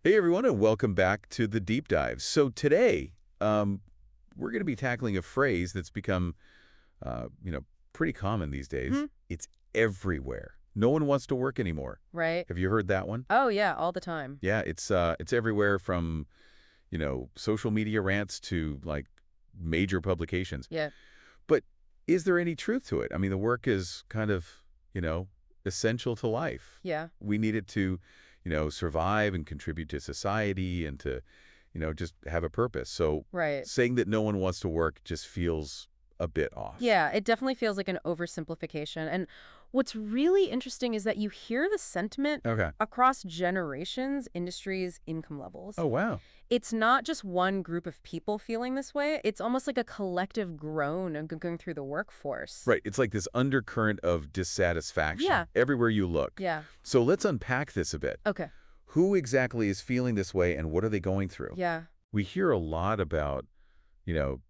Hey everyone, and welcome back to the Deep Dive. So today, we're going to be tackling a phrase that's become, uh, you know, pretty common these days. Mhm. It's everywhere. No one wants to work anymore. Right. Have you heard that one? Oh, yeah, all the time. Yeah, it's everywhere from, social media rants to like major publications. Yeah. But is there any truth to it? I mean, the work is kind of, you know, essential to life. Yeah. We need it to, survive and contribute to society and to, just have a purpose. So Right. saying that no one wants to work just feels a bit off. Yeah, it definitely feels like an oversimplification. And what's really interesting is that you hear the sentiment Okay. across generations, industries, income levels. Oh, wow. It's not just one group of people feeling this way. It's almost like a collective groan going through the workforce. Right. It's like this undercurrent of dissatisfaction Yeah. everywhere you look. Yeah. So let's unpack this a bit. Okay. Who exactly is feeling this way and what are they going through? Yeah. We hear a lot about, you know,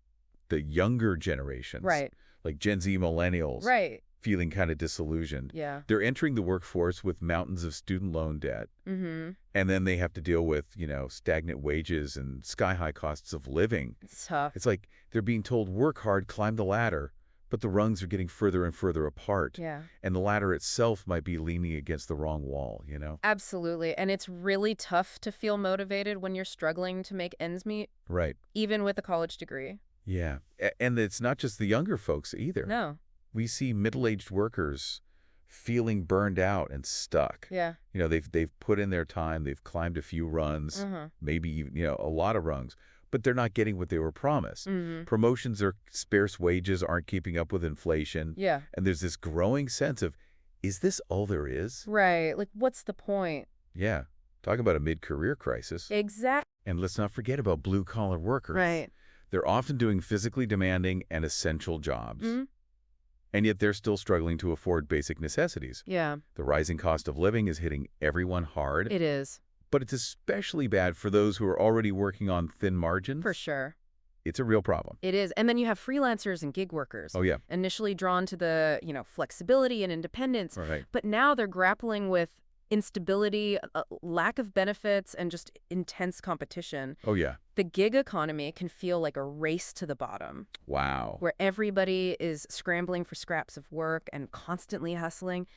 the younger generations, Right. like Gen Z millennials, Right. feeling kind of disillusioned. Yeah. They're entering the workforce with mountains of student loan debt, Mm-hmm. and then they have to deal with, stagnant wages and sky-high costs of living. It's tough. It's like they're being told, work hard, climb the ladder, but the rungs are getting further and further apart, Yeah. and the ladder itself might be leaning against the wrong wall. Absolutely. And it's really tough to feel motivated when you're struggling to make ends meet, Right. even with a college degree. Yeah. And it's not just the younger folks either. No. We see middle-aged workers feeling burned out and stuck. Yeah. They've put in their time, they've climbed a few runs, Uh-huh. maybe even, a lot of rungs, but they're not getting what they were promised. Mm-hmm. Promotions or scarce wages aren't keeping up with inflation. Yeah. And there's this growing sense of, is this all there is? Right. Like, what's the point? Yeah. Talk about a mid-career crisis. Exactly. And let's not forget about blue-collar workers. Right. They're often doing physically demanding and essential jobs. Mm-hmm. And yet they're still struggling to afford basic necessities. Yeah, The rising cost of living is hitting everyone hard, it is. but it's especially bad for those who are already working on thin margins. For sure. It's a real problem. It is. And then you have freelancers and gig workers. Oh, yeah. Initially drawn to the, flexibility and independence. All right. But now they're grappling with instability, lack of benefits, and just intense competition. Oh, yeah. The gig economy can feel like a race to the bottom, Wow. where everybody is scrambling for scraps of work and constantly hustling.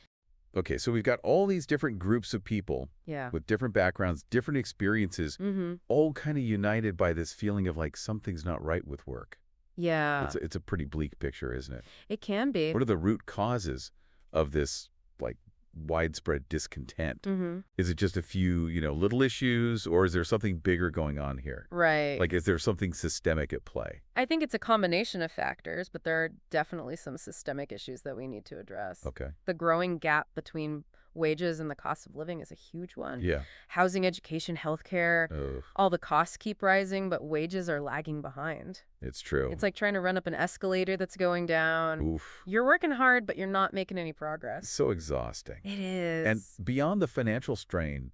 Okay, so we've got all these different groups of people Yeah. with different backgrounds, different experiences, Mm-hmm. all kind of united by this feeling of like something's not right with work. Yeah. It's a pretty bleak picture, isn't it? It can be. What are the root causes of this, like, widespread discontent? Mm-hmm. Is it just a few, little issues, or is there something bigger going on here? Right. Like, is there something systemic at play? I think it's a combination of factors, but there are definitely some systemic issues that we need to address. Okay. The growing gap between wages and the cost of living is a huge one. Yeah. Housing, education, healthcare, Oh, all the costs keep rising, but wages are lagging behind. it's true. It's like trying to run up an escalator that's going down. Oof. You're working hard, but you're not making any progress. So exhausting. It is. And beyond the financial strain,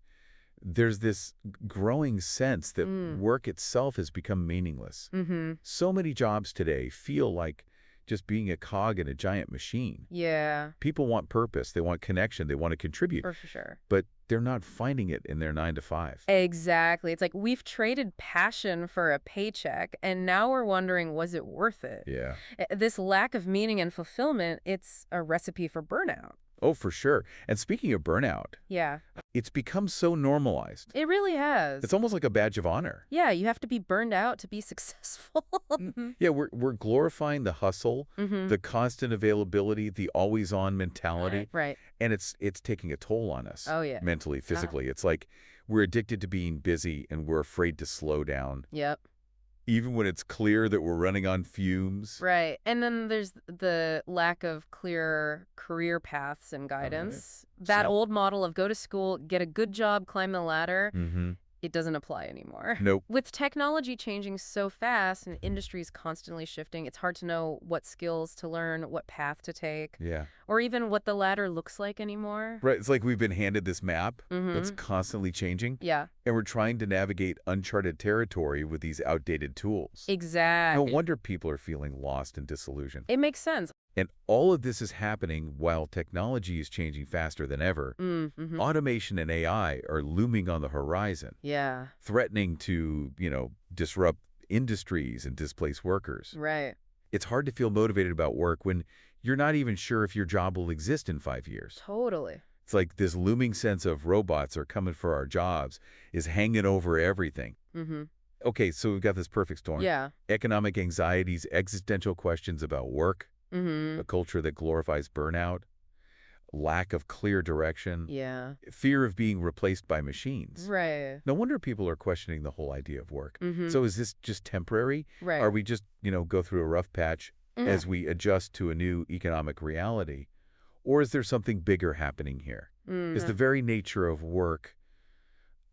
there's this growing sense that work itself has become meaningless. Mm-hmm. So many jobs today feel like just being a cog in a giant machine. Yeah, People want purpose, they want connection, they want to contribute, for sure. but they're not finding it in their 9 to 5. Exactly. It's like we've traded passion for a paycheck, and now we're wondering, was it worth it? Yeah. This lack of meaning and fulfillment, it's a recipe for burnout. Oh, for sure. And speaking of burnout, Yeah, it's become so normalized. it really has. It's almost like a badge of honor. Yeah, you have to be burned out to be successful. Yeah, we're glorifying the hustle, Mm-hmm. the constant availability, the always-on mentality, Right. and it's taking a toll on us. Oh, yeah. Mentally, physically. It's like we're addicted to being busy and we're afraid to slow down, Yep. even when it's clear that we're running on fumes. Right. And then there's the lack of clear career paths and guidance. That So- old model of go to school, get a good job, climb the ladder, Mm-hmm. it doesn't apply anymore. Nope. With technology changing so fast and industries constantly shifting, it's hard to know what skills to learn, what path to take, Yeah. or even what the ladder looks like anymore. Right. It's like we've been handed this map Mm-hmm. that's constantly changing. Yeah. And we're trying to navigate uncharted territory with these outdated tools. No Exactly. wonder people are feeling lost and disillusioned. It makes sense. And all of this is happening while technology is changing faster than ever. Mm-hmm. Automation and AI are looming on the horizon, Yeah, threatening to, disrupt industries and displace workers. right. It's hard to feel motivated about work when you're not even sure if your job will exist in 5 years. Totally. It's like this looming sense of robots are coming for our jobs is hanging over everything. Mm-hmm. Okay, so we've got this perfect storm. Yeah. Economic anxieties, existential questions about work, Mm-hmm. a culture that glorifies burnout, lack of clear direction, Yeah. fear of being replaced by machines. Right. No wonder people are questioning the whole idea of work. Mm-hmm. So is this just temporary? Right. Are we just, go through a rough patch Mm. as we adjust to a new economic reality? Or is there something bigger happening here? Is the Mm. very nature of work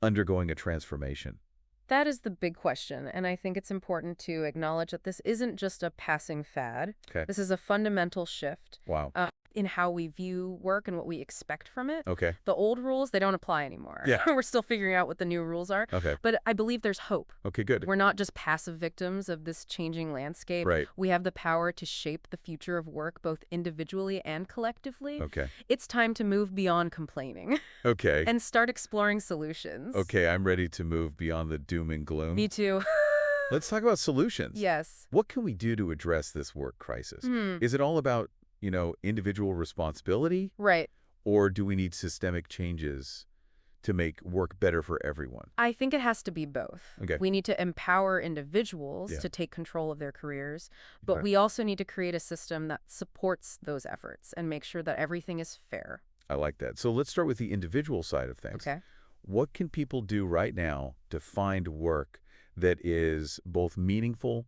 undergoing a transformation? That is the big question, and I think it's important to acknowledge that this isn't just a passing fad. Okay. This is a fundamental shift Wow. in how we view work and what we expect from it. Okay. The old rules, they don't apply anymore. Yeah. We're still figuring out what the new rules are, Okay. but I believe there's hope. Okay, good. We're not just passive victims of this changing landscape. Right. We have the power to shape the future of work both individually and collectively. Okay. It's time to move beyond complaining Okay. and start exploring solutions. Okay, I'm ready to move beyond the doom and gloom. Me too. Let's talk about solutions. Yes. What can we do to address this work crisis? Hmm. Is it all about, individual responsibility? Right. Or do we need systemic changes to make work better for everyone? I think it has to be both. Okay. We need to empower individuals Yeah. to take control of their careers, but Okay. we also need to create a system that supports those efforts and make sure that everything is fair. I like that. So let's start with the individual side of things. Okay. What can people do right now to find work that is both meaningful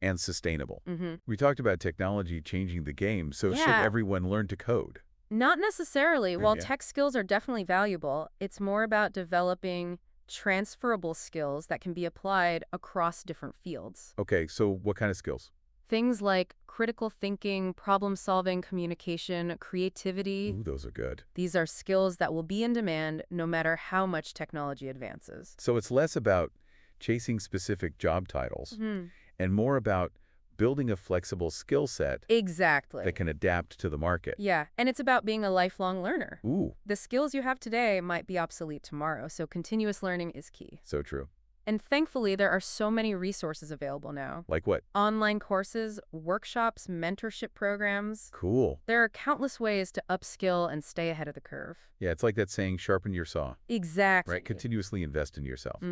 and sustainable? Mm-hmm. We talked about technology changing the game, so should Yeah. everyone learn to code? Not necessarily. While Yeah. tech skills are definitely valuable, it's more about developing transferable skills that can be applied across different fields. Okay, so what kind of skills? Things like critical thinking, problem-solving, communication, creativity. Ooh, those are good. These are skills that will be in demand no matter how much technology advances. So it's less about chasing specific job titles Mhm. and more about building a flexible skill set Exactly. that can adapt to the market. Yeah, and it's about being a lifelong learner. Ooh, The skills you have today might be obsolete tomorrow, so continuous learning is key. so true. And thankfully, there are so many resources available now. Like what? Online courses, workshops, mentorship programs. Cool. There are countless ways to upskill and stay ahead of the curve. Yeah, it's like that saying, sharpen your saw, Exactly. right? Continuously invest in yourself.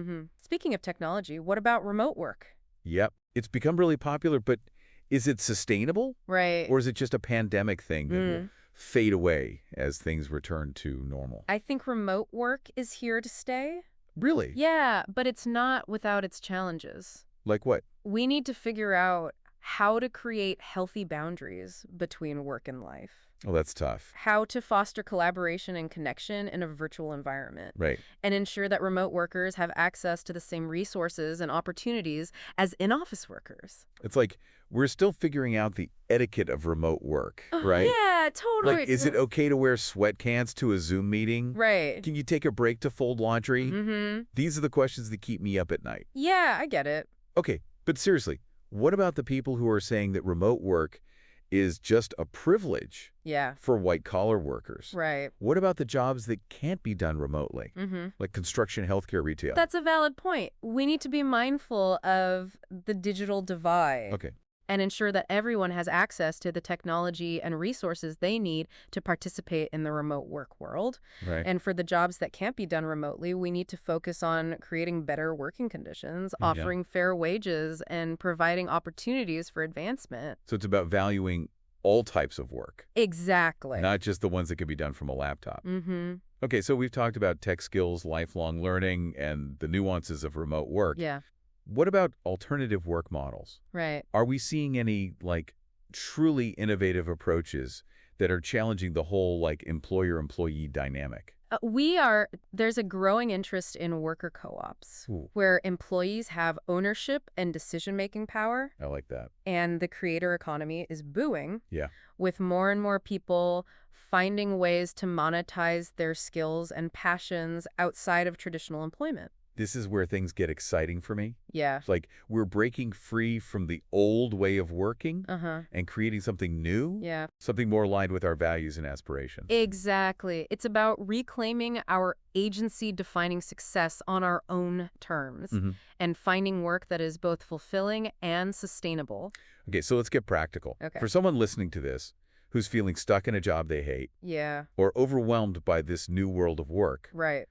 Speaking of technology, what about remote work? Yep. It's become really popular, but is it sustainable? Right. Or is it just a pandemic thing that will fade away as things return to normal? I think remote work is here to stay. Really? Yeah, but it's not without its challenges. Like what? We need to figure out how to create healthy boundaries between work and life, Oh, that's tough. how to foster collaboration and connection in a virtual environment, Right. and ensure that remote workers have access to the same resources and opportunities as in-office workers. It's like we're still figuring out the etiquette of remote work, right? Yeah, totally. Like, is it okay to wear sweatpants to a Zoom meeting? Right. Can you take a break to fold laundry? Mm-hmm. These are the questions that keep me up at night. Yeah, I get it. Okay, but seriously, what about the people who are saying that remote work is just a privilege Yeah, for white-collar workers? right. What about the jobs that can't be done remotely, Mm-hmm. like construction, healthcare, retail? That's a valid point. We need to be mindful of the digital divide. Okay. And ensure that everyone has access to the technology and resources they need to participate in the remote work world. Right. And for the jobs that can't be done remotely, we need to focus on creating better working conditions, Yeah. offering fair wages, and providing opportunities for advancement. So it's about valuing all types of work, Exactly. not just the ones that can be done from a laptop. Mm-hmm. Okay, so we've talked about tech skills, lifelong learning, and the nuances of remote work. Yeah, What about alternative work models? right. Are we seeing any, truly innovative approaches that are challenging the whole, employer-employee dynamic? There's a growing interest in worker co-ops, Ooh. where employees have ownership and decision-making power. I like that. And the creator economy is booming, Yeah. with more and more people finding ways to monetize their skills and passions outside of traditional employment. this is where things get exciting for me. Yeah. It's like we're breaking free from the old way of working Uh-huh. and creating something new, Yeah. something more aligned with our values and aspirations. Exactly. It's about reclaiming our agency-defining success on our own terms hmm and finding work that is both fulfilling and sustainable. Okay, so let's get practical. Okay. For someone listening to this who's feeling stuck in a job they hate Yeah. or overwhelmed by this new world of work, Right.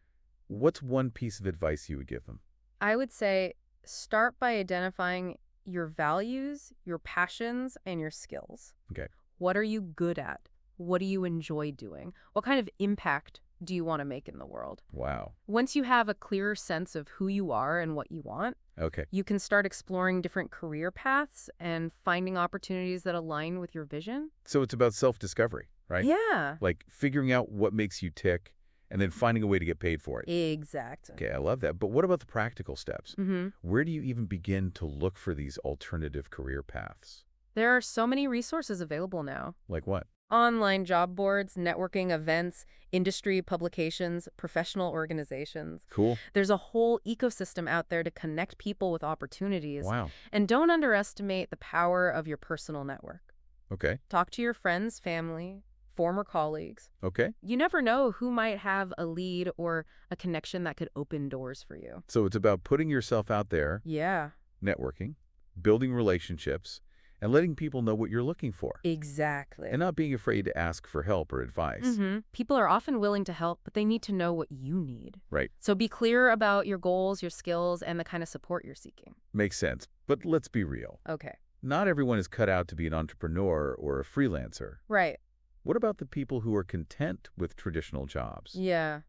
what's one piece of advice you would give them? I would say start by identifying your values, your passions, and your skills. Okay. What are you good at? What do you enjoy doing? What kind of impact do you want to make in the world? Wow. Once you have a clearer sense of who you are and what you want, Okay. you can start exploring different career paths and finding opportunities that align with your vision. So it's about self-discovery, right? Yeah, Like figuring out what makes you tick and then finding a way to get paid for it. exactly. Okay, I love that. But what about the practical steps? hmm Where do you even begin to look for these alternative career paths? There are so many resources available now. Like what? Online job boards, networking events, industry publications, professional organizations. Cool. There's a whole ecosystem out there to connect people with opportunities. Wow. And don't underestimate the power of your personal network. Okay. Talk to your friends, family, former colleagues. Okay. You never know who might have a lead or a connection that could open doors for you. So it's about putting yourself out there, Yeah, networking, building relationships, and letting people know what you're looking for. exactly. And not being afraid to ask for help or advice. People are often willing to help, but they need to know what you need. Right. So be clear about your goals, your skills, and the kind of support you're seeking. Makes sense. But let's be real. Okay. Not everyone is cut out to be an entrepreneur or a freelancer. Right. What about the people who are content with traditional jobs? Yeah.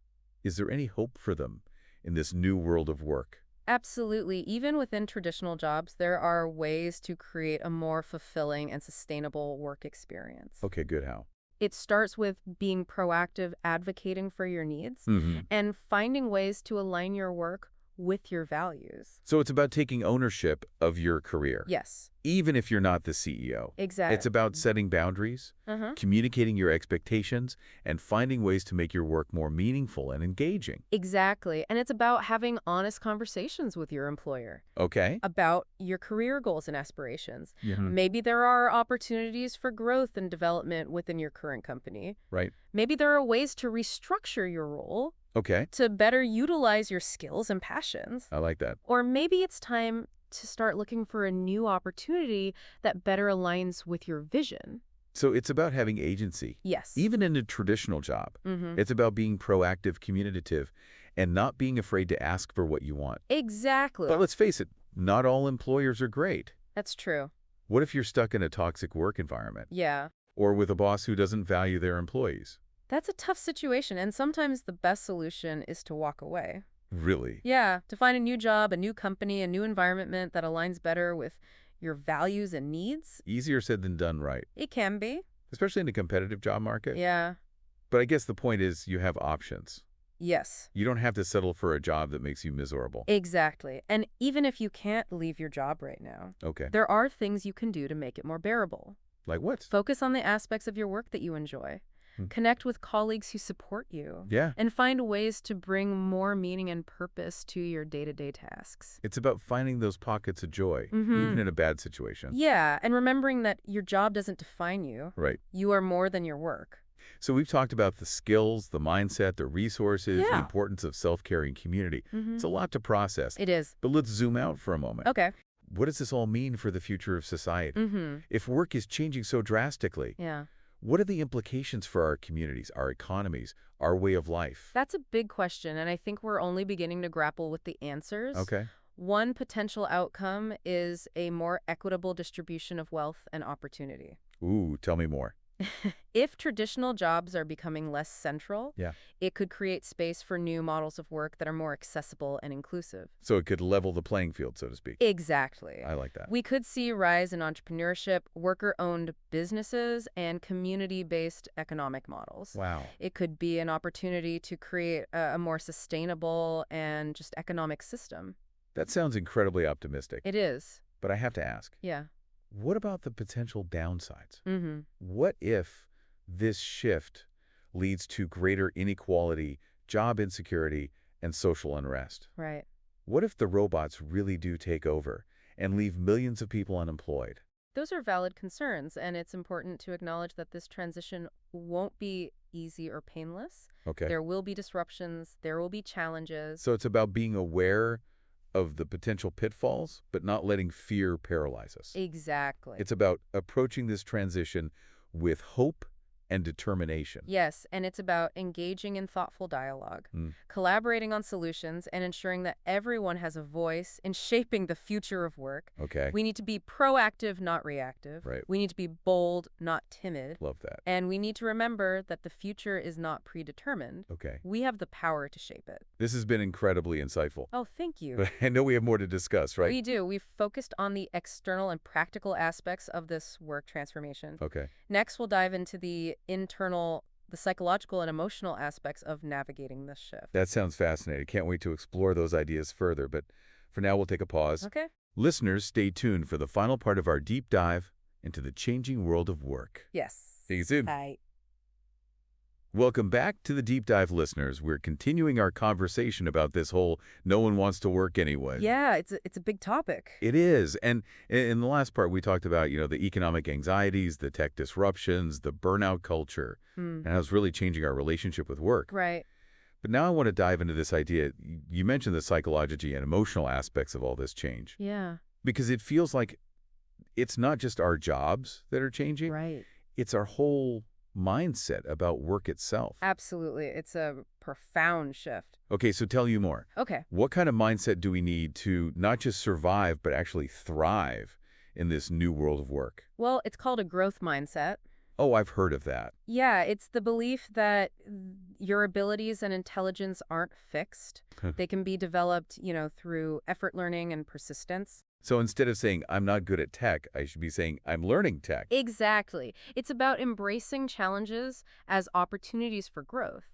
Is there any hope for them in this new world of work? Absolutely. Even within traditional jobs, there are ways to create a more fulfilling and sustainable work experience. Okay, good. How? It starts with being proactive, advocating for your needs, Mm-hmm. and finding ways to align your work with your values. So it's about taking ownership of your career, Yes, even if you're not the CEO. exactly. It's about setting boundaries, communicating your expectations, and finding ways to make your work more meaningful and engaging. Exactly. And it's about having honest conversations with your employer Okay? about your career goals and aspirations. Yeah. Maybe there are opportunities for growth and development within your current company. Right. Maybe there are ways to restructure your role Okay. to better utilize your skills and passions. I like that. Or maybe it's time to start looking for a new opportunity that better aligns with your vision. So it's about having agency, Yes. even in a traditional job. Mm-hmm. It's about being proactive, communicative, and not being afraid to ask for what you want. Exactly. But let's face it, not all employers are great. That's true. What if you're stuck in a toxic work environment Yeah. or with a boss who doesn't value their employees? That's a tough situation, and sometimes the best solution is to walk away. Really? Yeah, to find a new job, a new company, a new environment that aligns better with your values and needs. Easier said than done, right? It can be. Especially in a competitive job market. Yeah. But I guess the point is you have options. Yes. You don't have to settle for a job that makes you miserable. Exactly. And even if you can't leave your job right now, Okay. there are things you can do to make it more bearable. Like what? Focus on the aspects of your work that you enjoy. Hmm. Connect with colleagues who support you. Yeah. And find ways to bring more meaning and purpose to your day-to-day tasks. It's about finding those pockets of joy, even in a bad situation. Yeah, and remembering that your job doesn't define you. Right. You are more than your work. So we've talked about the skills, the mindset, the resources, the Yeah. importance of self-care and community. It's a lot to process. It is. But let's zoom out for a moment. Okay. What does this all mean for the future of society? If work is changing so drastically, Yeah. what are the implications for our communities, our economies, our way of life? That's a big question, and I think we're only beginning to grapple with the answers. Okay. One potential outcome is a more equitable distribution of wealth and opportunity. Ooh, tell me more. If traditional jobs are becoming less central, Yeah. it could create space for new models of work that are more accessible and inclusive. So it could level the playing field, so to speak. Exactly. I like that. We could see a rise in entrepreneurship, worker-owned businesses, and community-based economic models. Wow. It could be an opportunity to create a more sustainable and just economic system. That sounds incredibly optimistic. It is. But I have to ask, Yeah. what about the potential downsides? Mm-hmm. What if this shift leads to greater inequality, job insecurity, and social unrest? Right. What if the robots really do take over and leave millions of people unemployed? Those are valid concerns, and it's important to acknowledge that this transition won't be easy or painless. Okay. There will be disruptions, there will be challenges. So it's about being aware of the potential pitfalls, but not letting fear paralyze us. Exactly. It's about approaching this transition with hope and determination. Yes, and it's about engaging in thoughtful dialogue, Mm, collaborating on solutions, and ensuring that everyone has a voice in shaping the future of work. okay. We need to be proactive, not reactive. Right. We need to be bold, not timid. Love that. And we need to remember that the future is not predetermined. Okay. We have the power to shape it. This has been incredibly insightful. Oh, thank you. But I know we have more to discuss, right? We do. We've focused on the external and practical aspects of this work transformation. Okay. Next, we'll dive into the internal, the psychological and emotional aspects of navigating this shift. That sounds fascinating. Can't wait to explore those ideas further. But for now, we'll take a pause. Okay? Listeners, stay tuned for the final part of our deep dive into the changing world of work. Yes. See you soon. Bye. Welcome back to the Deep Dive, listeners. We're continuing our conversation about this whole no one wants to work anyway. Yeah, it's a big topic. It is. And in the last part, we talked about, the economic anxieties, the tech disruptions, the burnout culture, and how it's really changing our relationship with work. Right. But now I want to dive into this idea. You mentioned the psychology and emotional aspects of all this change. Yeah. Because it feels like it's not just our jobs that are changing. Right. It's our whole mindset about work itself. Absolutely. It's a profound shift. Okay, so tell you more. Okay. What kind of mindset do we need to not just survive, but actually thrive in this new world of work? Well, it's called a growth mindset. Oh, I've heard of that. Yeah, it's the belief that your abilities and intelligence aren't fixed. They can be developed, through effort learning and persistence. So instead of saying, I'm not good at tech, I should be saying, I'm learning tech. Exactly. It's about embracing challenges as opportunities for growth.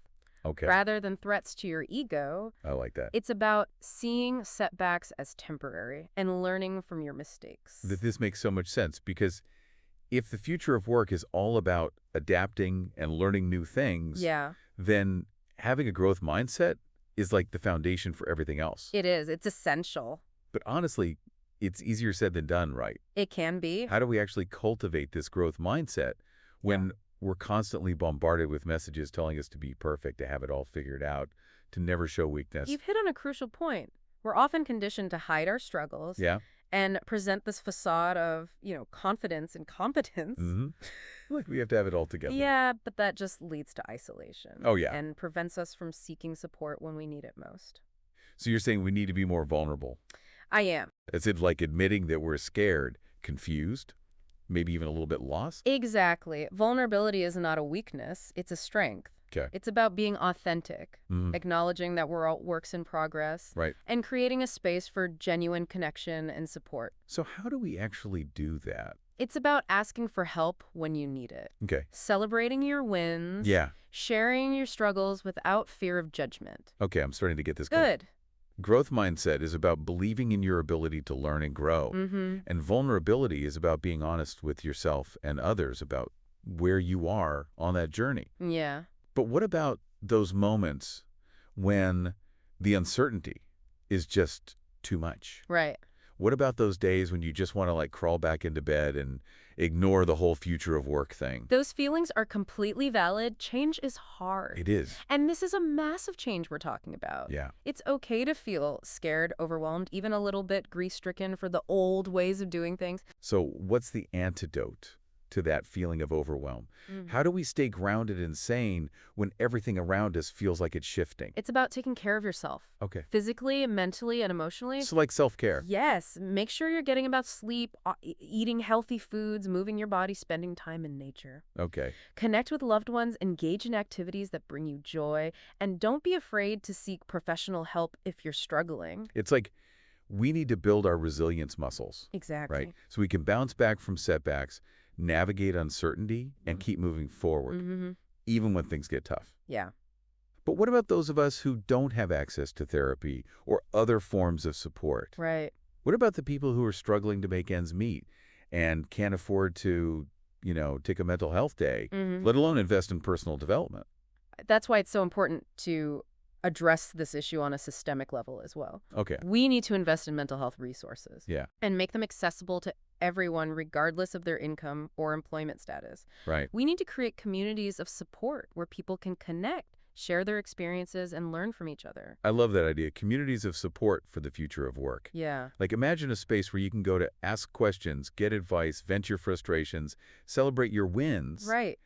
Okay, Rather than threats to your ego, I like that. it's about seeing setbacks as temporary and learning from your mistakes. This makes so much sense because if the future of work is all about adapting and learning new things, Yeah, then having a growth mindset is like the foundation for everything else. it is. It's essential. But honestly, it's easier said than done, right? It can be. How do we actually cultivate this growth mindset when we're constantly bombarded with messages telling us to be perfect, to have it all figured out, to never show weakness? You've hit on a crucial point. We're often conditioned to hide our struggles Yeah? and present this facade of, confidence and competence. Mm-hmm. Like we have to have it all together. Yeah, but that just leads to isolation. Oh, yeah. And prevents us from seeking support when we need it most. So you're saying we need to be more vulnerable. I am. Is it like admitting that we're scared, confused, maybe even a little bit lost? Exactly. Vulnerability is not a weakness, it's a strength. Okay. It's about being authentic, Mhm. acknowledging that we're all works in progress, Right. and creating a space for genuine connection and support. So how do we actually do that? It's about asking for help when you need it, Okay. celebrating your wins, Yeah. sharing your struggles without fear of judgment. Okay, I'm starting to get this going. Good. Growth mindset is about believing in your ability to learn and grow. Mm-hmm. And vulnerability is about being honest with yourself and others about where you are on that journey. Yeah. But what about those moments when the uncertainty is just too much? Right. What about those days when you just want to crawl back into bed and ignore the whole future of work thing? Those feelings are completely valid. Change is hard. It is. And this is a massive change we're talking about. Yeah. It's okay to feel scared, overwhelmed, even a little bit grief-stricken for the old ways of doing things. So what's the antidote to that feeling of overwhelm? How do we stay grounded and sane when everything around us feels like it's shifting? It's about taking care of yourself, Okay. physically, mentally, and emotionally. So like self-care. Yes, make sure you're getting about sleep, eating healthy foods, moving your body, spending time in nature. Okay. Connect with loved ones, engage in activities that bring you joy, and don't be afraid to seek professional help if you're struggling. It's like we need to build our resilience muscles, Exactly. right? So we can bounce back from setbacks, navigate uncertainty, and keep moving forward, Mm-hmm. even when things get tough. Yeah. But what about those of us who don't have access to therapy or other forms of support? Right. What about the people who are struggling to make ends meet and can't afford to, take a mental health day, Mm-hmm. let alone invest in personal development? That's why it's so important to address this issue on a systemic level as well. Okay. We need to invest in mental health resources Yeah. and make them accessible to everyone regardless of their income or employment status. Right. We need to create communities of support where people can connect, share their experiences, and learn from each other. I love that idea. Communities of support for the future of work. Yeah. Like imagine a space where you can go to ask questions, get advice, vent your frustrations, celebrate your wins, Right.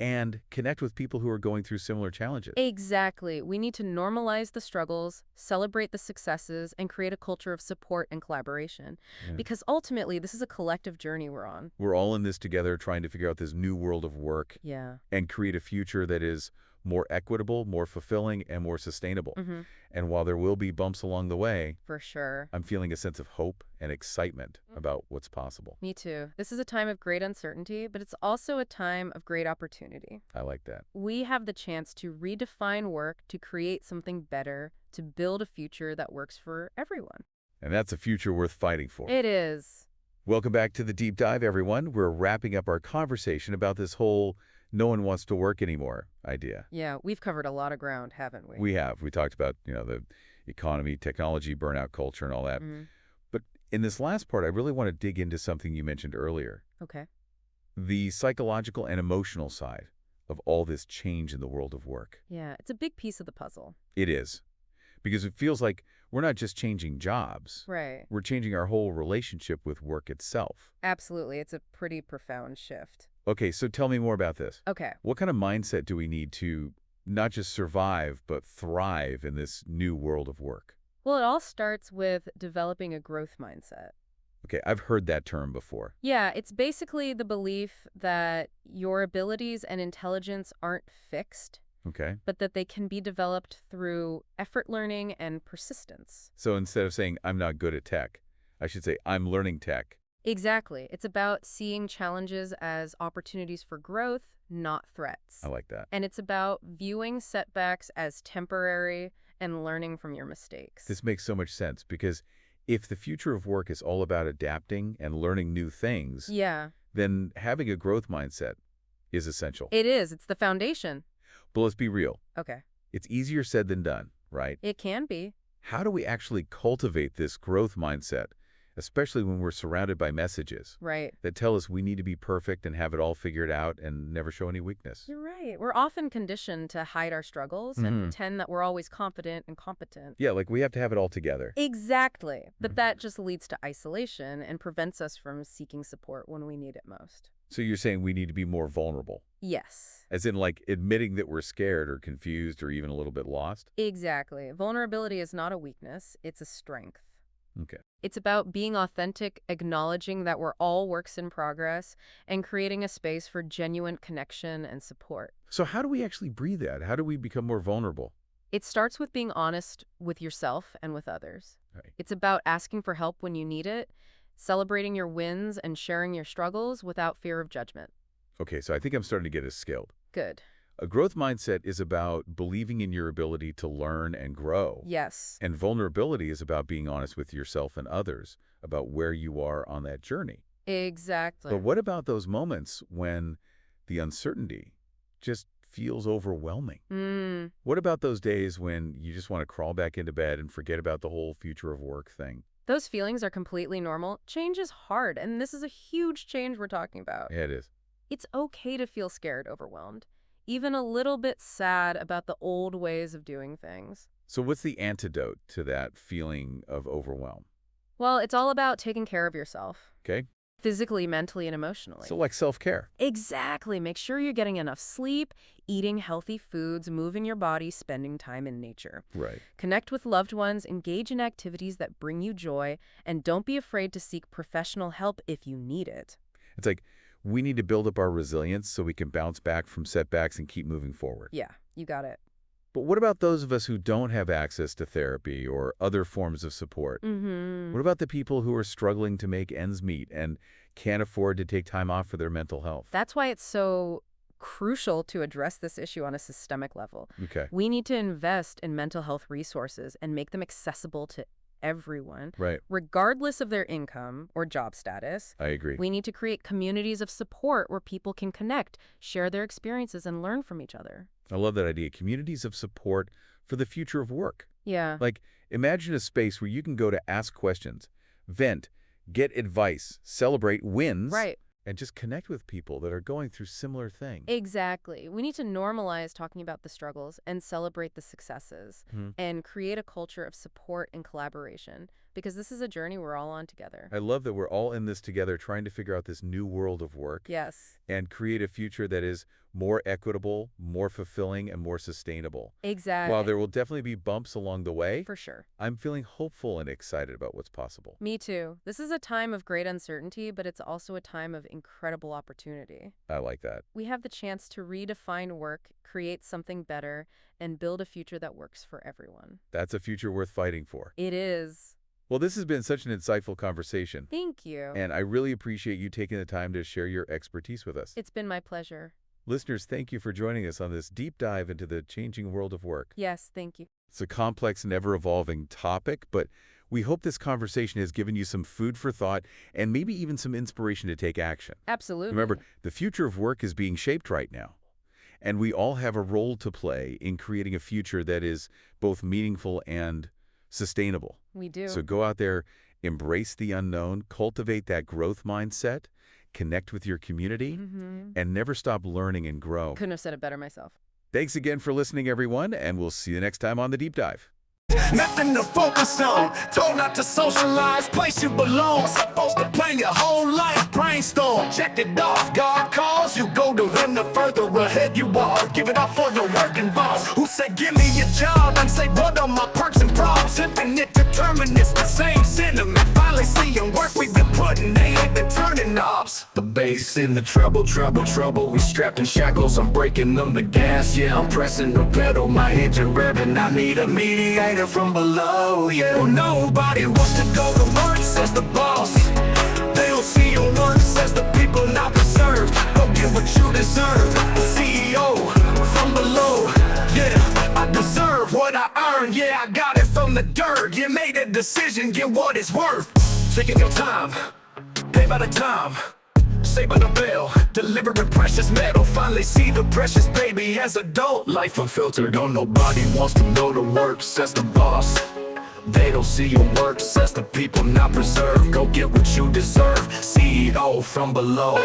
and connect with people who are going through similar challenges. Exactly. We need to normalize the struggles, celebrate the successes, and create a culture of support and collaboration. Yeah. Because ultimately, this is a collective journey we're on. We're all in this together trying to figure out this new world of work Yeah. and create a future that is more equitable, more fulfilling, and more sustainable. Mm-hmm. And while there will be bumps along the way, For sure. I'm feeling a sense of hope and excitement about what's possible. Me too. This is a time of great uncertainty, but it's also a time of great opportunity. I like that. We have the chance to redefine work, to create something better, to build a future that works for everyone. And that's a future worth fighting for. It is. Welcome back to the Deep Dive, everyone. We're wrapping up our conversation about this whole no one wants to work anymore idea. Yeah, we've covered a lot of ground, haven't we? We have. We talked about, the economy, technology, burnout culture, and all that. Mhm. But in this last part, I really want to dig into something you mentioned earlier. Okay. The psychological and emotional side of all this change in the world of work. Yeah, it's a big piece of the puzzle. It is. Because it feels like we're not just changing jobs. Right. We're changing our whole relationship with work itself. Absolutely. It's a pretty profound shift. Okay, so tell me more about this. Okay. What kind of mindset do we need to not just survive, but thrive in this new world of work? Well, it all starts with developing a growth mindset. Okay, I've heard that term before. Yeah, it's basically the belief that your abilities and intelligence aren't fixed, Okay. but that they can be developed through effort learning and persistence. So instead of saying, I'm not good at tech, I should say, I'm learning tech. Exactly. It's about seeing challenges as opportunities for growth, not threats. I like that. And it's about viewing setbacks as temporary and learning from your mistakes. This makes so much sense because if the future of work is all about adapting and learning new things, Yeah, then having a growth mindset is essential. it is. It's the foundation. But let's be real. Okay. It's easier said than done, right? It can be. How do we actually cultivate this growth mindset, especially when we're surrounded by messages Right. that tell us we need to be perfect and have it all figured out and never show any weakness? You're right. We're often conditioned to hide our struggles and pretend that we're always confident and competent. Yeah, like we have to have it all together. Exactly. But that just leads to isolation and prevents us from seeking support when we need it most. So you're saying we need to be more vulnerable, Yes. as in like admitting that we're scared or confused or even a little bit lost? Exactly. Vulnerability is not a weakness, it's a strength. Okay. It's about being authentic, acknowledging that we're all works in progress, and creating a space for genuine connection and support. So how do we actually breathe that? How do we become more vulnerable? It starts with being honest with yourself and with others. Right. It's about asking for help when you need it, celebrating your wins, and sharing your struggles without fear of judgment. Okay, so I think I'm starting to get us skilled. Good. A growth mindset is about believing in your ability to learn and grow. Yes. And vulnerability is about being honest with yourself and others about where you are on that journey. Exactly. But what about those moments when the uncertainty just feels overwhelming? What about those days when you just want to crawl back into bed and forget about the whole future of work thing? Those feelings are completely normal. Change is hard, and this is a huge change we're talking about. Yeah, it is. It's okay to feel scared, overwhelmed, even a little bit sad about the old ways of doing things. So what's the antidote to that feeling of overwhelm? Well, it's all about taking care of yourself, Okay? physically, mentally, and emotionally. So like self-care. Exactly. Make sure you're getting enough sleep, eating healthy foods, moving your body, spending time in nature. Right. Connect with loved ones, engage in activities that bring you joy, and don't be afraid to seek professional help if you need it. It's like we need to build up our resilience so we can bounce back from setbacks and keep moving forward. Yeah, you got it. But what about those of us who don't have access to therapy or other forms of support? What about the people who are struggling to make ends meet and can't afford to take time off for their mental health? That's why it's so crucial to address this issue on a systemic level. Okay. We need to invest in mental health resources and make them accessible to everyone, Right. regardless of their income or job status. I agree. We need to create communities of support where people can connect, share their experiences, and learn from each other. I love that idea. Communities of support for the future of work. Yeah. Like, imagine a space where you can go to ask questions, vent, get advice, celebrate wins, Right. and just connect with people that are going through similar things. Exactly. We need to normalize talking about the struggles and celebrate the successes Hmm. and create a culture of support and collaboration because this is a journey we're all on together. I love that we're all in this together trying to figure out this new world of work Yes. and create a future that is more equitable, more fulfilling, and more sustainable. Exactly. While there will definitely be bumps along the way, For sure. I'm feeling hopeful and excited about what's possible. Me too. This is a time of great uncertainty, but it's also a time of incredible opportunity. I like that. We have the chance to redefine work, create something better, and build a future that works for everyone. That's a future worth fighting for. It is. Well, this has been such an insightful conversation, Thank you. and I really appreciate you taking the time to share your expertise with us. It's been my pleasure. Listeners, thank you for joining us on this deep dive into the changing world of work. Yes, thank you. It's a complex and ever-evolving topic, but we hope this conversation has given you some food for thought and maybe even some inspiration to take action. Absolutely. Remember, the future of work is being shaped right now, and we all have a role to play in creating a future that is both meaningful and sustainable. We do. So go out there, embrace the unknown, cultivate that growth mindset, connect with your community, and never stop learning and grow. Couldn't have said it better myself. Thanks again for listening, everyone, and we'll see you next time on The Deep Dive. Nothing to focus on. Told not to socialize. Place you belong. Supposed to plan your whole life. Brainstorm. Check it off. God calls. You go to him the further ahead you are. Give it up for your working boss. Who said give me a job? And say what are my perks and problems? Infinite determinists. The same sentiment. Finally seeing work we've been putting. They ain't been turning knobs. The bass in the treble, treble, treble. We strapped in shackles. I'm breaking them the gas. Yeah, I'm pressing the pedal. My engine revving. I need a mediator from below, yeah. Well, nobody wants to go to work, says the boss. They don't see your work, says the people not deserved. Go get what you deserve. CEO from below, yeah. I deserve what I earn, yeah. I got it from the dirt. You made a decision, get what it's worth. Taking your time, pay by the time. Saved by the bell, delivering precious metal. Finally see the precious baby as adult. Life unfiltered, oh nobody wants to go to work, says the boss. They don't see your work, says the people not preserved. Go get what you deserve, CEO from below.